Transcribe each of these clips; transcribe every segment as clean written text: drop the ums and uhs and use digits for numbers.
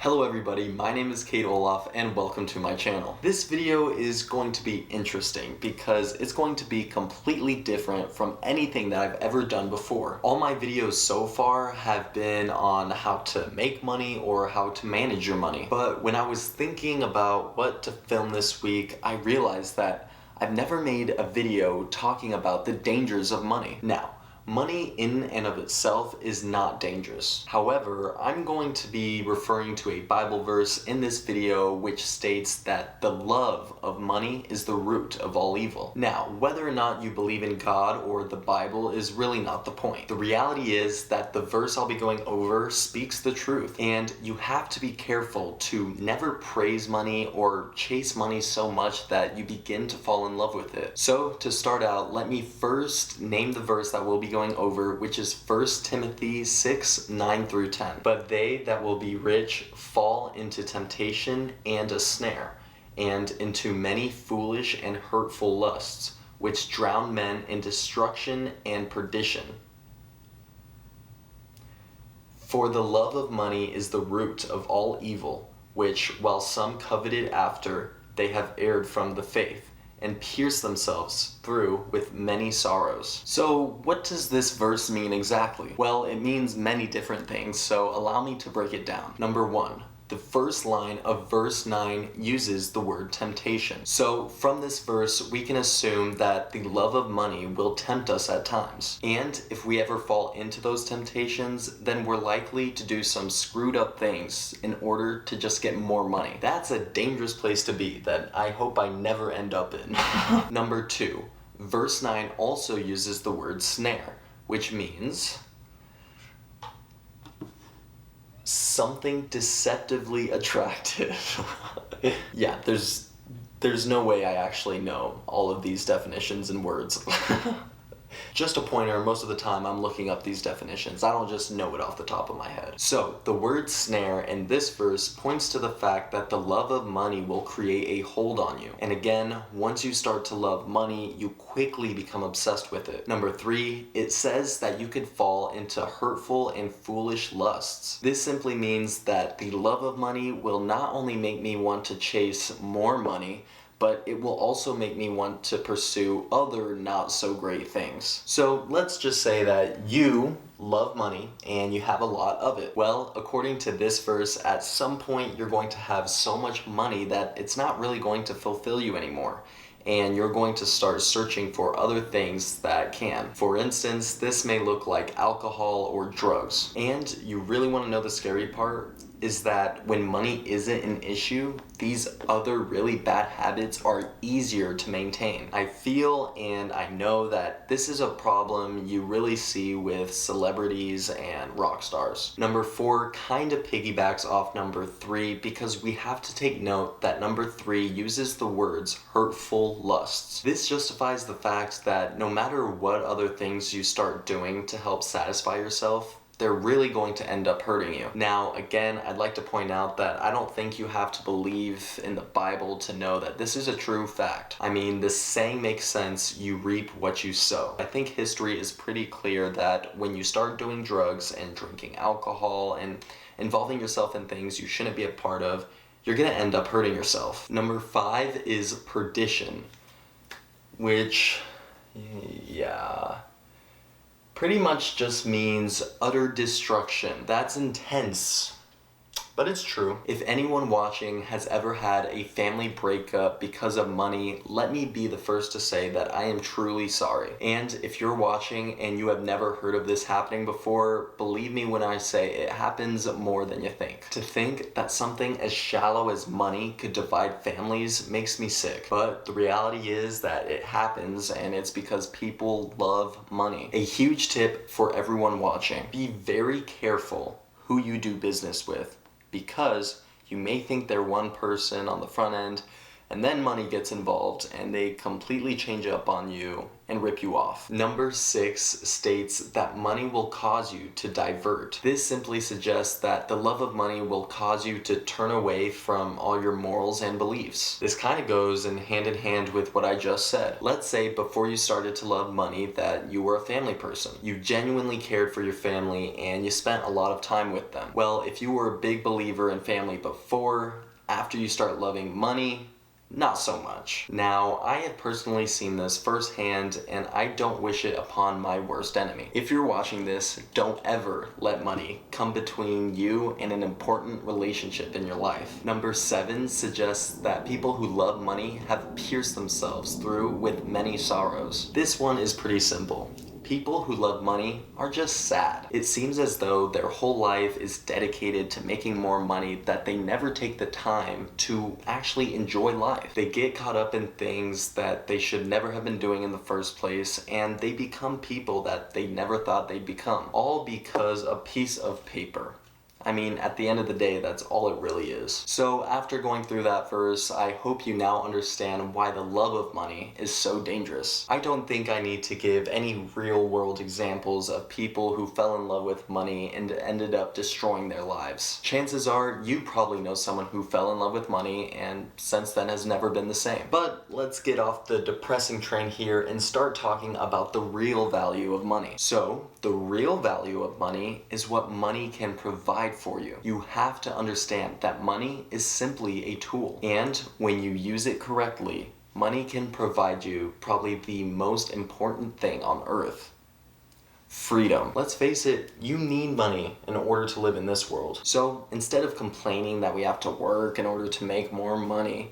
Hello everybody, my name is Kate Olaf and welcome to my channel. This video is going to be interesting because it's going to be completely different from anything that I've ever done before. All my videos so far have been on how to make money or how to manage your money. But when I was thinking about what to film this week, I realized that I've never made a video talking about the dangers of money. Now, money in and of itself is not dangerous. However, I'm going to be referring to a Bible verse in this video which states that the love of money is the root of all evil. Now, whether or not you believe in God or the Bible is really not the point. The reality is that the verse I'll be going over speaks the truth, and you have to be careful to never praise money or chase money so much that you begin to fall in love with it. So, to start out, let me first name the verse that we'll be going over, which is 1 Timothy 6:9 through 10. But they that will be rich fall into temptation and a snare, and into many foolish and hurtful lusts, which drown men in destruction and perdition. For the love of money is the root of all evil, which, while some coveted after, they have erred from the faith, and pierce themselves through with many sorrows. So what does this verse mean exactly? Well, it means many different things, so allow me to break it down. Number 1. The first line of verse 9 uses the word temptation. So from this verse, we can assume that the love of money will tempt us at times. And if we ever fall into those temptations, then we're likely to do some screwed up things in order to just get more money. That's a dangerous place to be that I hope I never end up in. Number 2, verse 9 also uses the word snare, which means something deceptively attractive. Yeah, there's no way I actually know all of these definitions and words. Just a pointer, most of the time I'm looking up these definitions. I don't just know it off the top of my head. So, the word snare in this verse points to the fact that the love of money will create a hold on you. And again, once you start to love money, you quickly become obsessed with it. Number 3, it says that you could fall into hurtful and foolish lusts. This simply means that the love of money will not only make me want to chase more money, but it will also make me want to pursue other not so great things. So let's just say that you love money and you have a lot of it. Well, according to this verse, at some point you're going to have so much money that it's not really going to fulfill you anymore, and you're going to start searching for other things that can. For instance, this may look like alcohol or drugs. And you really want to know the scary part? Is that when money isn't an issue, these other really bad habits are easier to maintain. I feel and I know that this is a problem you really see with celebrities and rock stars. Number 4 kind of piggybacks off number 3 because we have to take note that number 3 uses the words hurtful lusts. This justifies the fact that no matter what other things you start doing to help satisfy yourself, they're really going to end up hurting you. Now, again, I'd like to point out that I don't think you have to believe in the Bible to know that this is a true fact. I mean, the saying makes sense, you reap what you sow. I think history is pretty clear that when you start doing drugs and drinking alcohol and involving yourself in things you shouldn't be a part of, you're gonna end up hurting yourself. Number 5 is perdition, which, yeah, pretty much just means utter destruction. That's intense, but it's true. If anyone watching has ever had a family breakup because of money, let me be the first to say that I am truly sorry. And if you're watching and you have never heard of this happening before, believe me when I say it happens more than you think. To think that something as shallow as money could divide families makes me sick. But the reality is that it happens, and it's because people love money. A huge tip for everyone watching: be very careful who you do business with, because you may think they're one person on the front end, And then money gets involved and they completely change up on you and rip you off. Number 6 states that money will cause you to divert. This simply suggests that the love of money will cause you to turn away from all your morals and beliefs. This kind of goes in hand with what I just said. Let's say before you started to love money that you were a family person. You genuinely cared for your family and you spent a lot of time with them. Well, if you were a big believer in family before, after you start loving money, not so much. Now, I have personally seen this firsthand, and I don't wish it upon my worst enemy. If you're watching this, don't ever let money come between you and an important relationship in your life. Number 7 suggests that people who love money have pierced themselves through with many sorrows. This one is pretty simple. People who love money are just sad. It seems as though their whole life is dedicated to making more money that they never take the time to actually enjoy life. They get caught up in things that they should never have been doing in the first place, and they become people that they never thought they'd become. All because a piece of paper. I mean, at the end of the day, that's all it really is. So after going through that verse, I hope you now understand why the love of money is so dangerous. I don't think I need to give any real world examples of people who fell in love with money and ended up destroying their lives. Chances are you probably know someone who fell in love with money and since then has never been the same. But let's get off the depressing train here and start talking about the real value of money. So the real value of money is what money can provide for you. You have to understand that money is simply a tool, and when you use it correctly, money can provide you probably the most important thing on earth: freedom. Let's face it, you need money in order to live in this world. So instead of complaining that we have to work in order to make more money,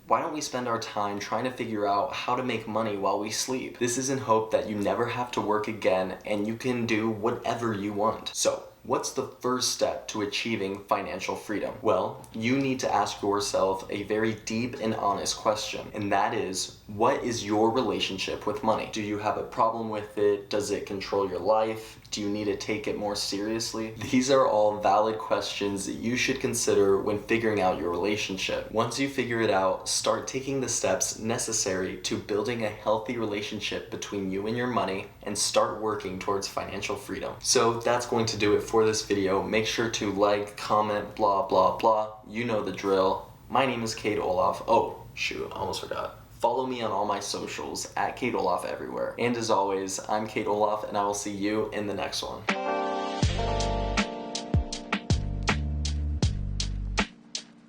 why don't we spend our time trying to figure out how to make money while we sleep? This is in hope that you never have to work again and you can do whatever you want. So, what's the first step to achieving financial freedom? Well, you need to ask yourself a very deep and honest question, and that is, what is your relationship with money? Do you have a problem with it? Does it control your life? Do you need to take it more seriously? These are all valid questions that you should consider when figuring out your relationship. Once you figure it out, start taking the steps necessary to building a healthy relationship between you and your money and start working towards financial freedom. So that's going to do it for this video. Make sure to like, comment, blah, blah, blah. You know the drill. My name is Kate Olaf. Oh, shoot, I almost forgot. Follow me on all my socials, at Kate Olaf everywhere. And as always, I'm Kate Olaf, and I will see you in the next one.